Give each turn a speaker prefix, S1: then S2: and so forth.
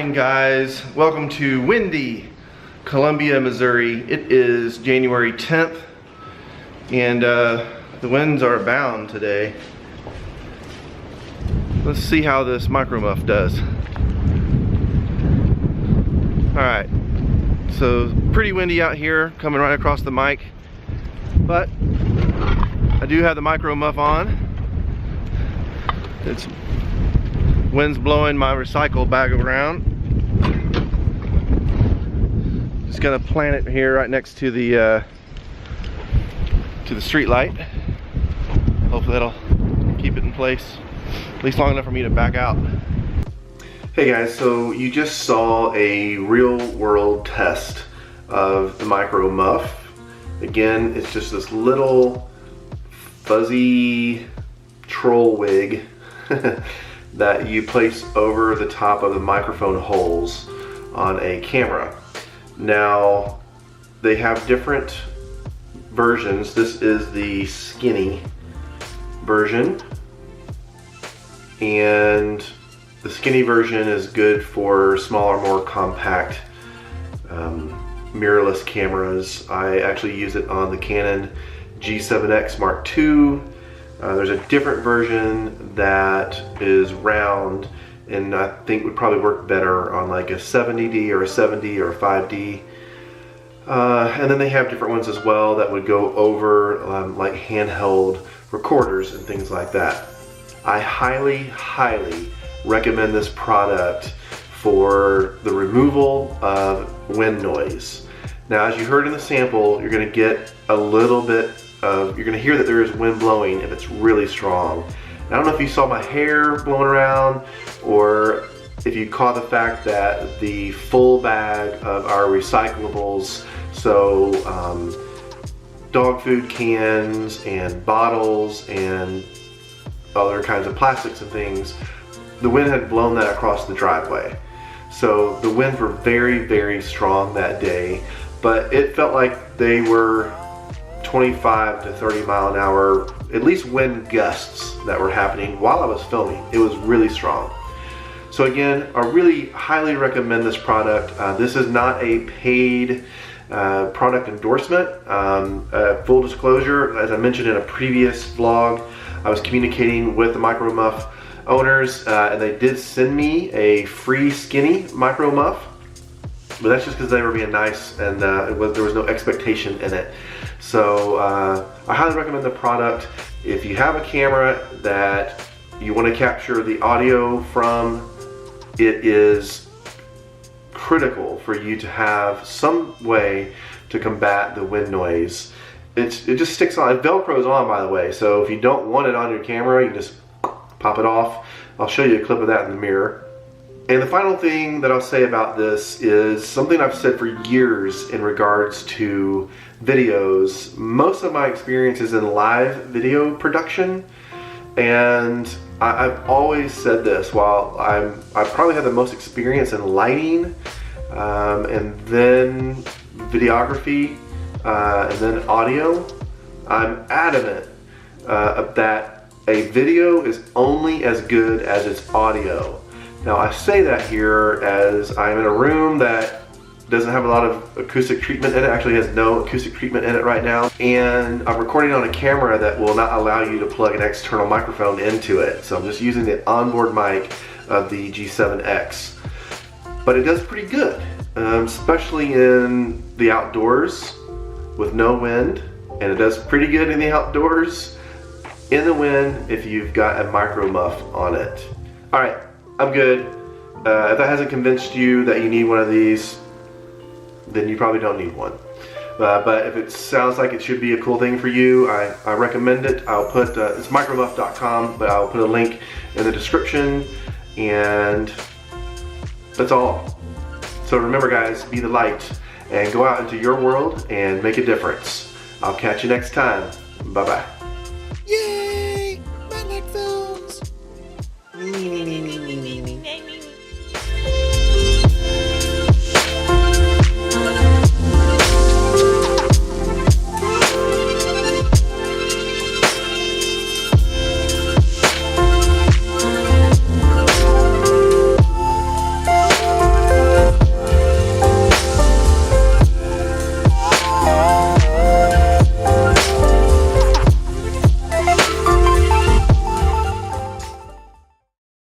S1: morning, guys. Welcome to windy Columbia, Missouri. It is January 10th and the winds are abound today. Let's see how this Micromuff does. Alright, so pretty windy out here, coming right across the mic, but I do have the Micromuff on. It's wind's blowing my recycle bag around. Just gonna plant it here right next to the street light. Hopefully that'll keep it in place, at least long enough for me to back out. Hey guys, so you just saw a real world test of the Micromuff. Again, it's just this little fuzzy troll wig that you place over the top of the microphone holes on a camera. Now, they have different versions. This is the skinny version, and the skinny version is good for smaller, more compact mirrorless cameras. I actually use it on the Canon G7X Mark II. There's a different version that is round and I think would probably work better on like a 70D or a 70 or a 5D. And then they have different ones as well that would go over like handheld recorders and things like that. I highly recommend this product for the removal of wind noise. Now, as you heard in the sample, you're going to get a little bit of, you're going to hear that there is wind blowing if it's really strong. I don't know if you saw my hair blowing around or if you caught the fact that the full bag of our recyclables, so dog food cans and bottles and other kinds of plastics and things, the wind had blown that across the driveway. So the winds were very strong that day, but it felt like they were 25 to 30 mile an hour, at least wind gusts that were happening while I was filming. It was really strong. So again, I really highly recommend this product. This is not a paid product endorsement. Full disclosure, as I mentioned in a previous vlog, I was communicating with the Micromuff owners and they did send me a free skinny Micromuff, but that's just because they were being nice and there was no expectation in it. So I highly recommend the product. If you have a camera that you want to capture the audio from, it is critical for you to have some way to combat the wind noise. It just sticks on. It Velcro's on, by the way, so if you don't want it on your camera, you just pop it off. I'll show you a clip of that in the mirror. And the final thing that I'll say about this is something I've said for years in regards to videos. Most of my experience is in live video production, and I've always said this, while I probably have the most experience in lighting and then videography and then audio, I'm adamant that a video is only as good as its audio. Now, I say that here as I'm in a room that doesn't have a lot of acoustic treatment in it, actually has no acoustic treatment in it right now, and I'm recording on a camera that will not allow you to plug an external microphone into it. So I'm just using the onboard mic of the G7X. But it does pretty good, especially in the outdoors with no wind, and it does pretty good in the outdoors in the wind if you've got a Micromuff on it. Alright, I'm good. If that hasn't convinced you that you need one of these, then you probably don't need one. But if it sounds like it should be a cool thing for you, I recommend it. I'll put, it's micromuff.com, but I'll put a link in the description, and that's all. So remember guys, be the light, and go out into your world and make a difference. I'll catch you next time. Bye-bye.
S2: Yay! My leg films!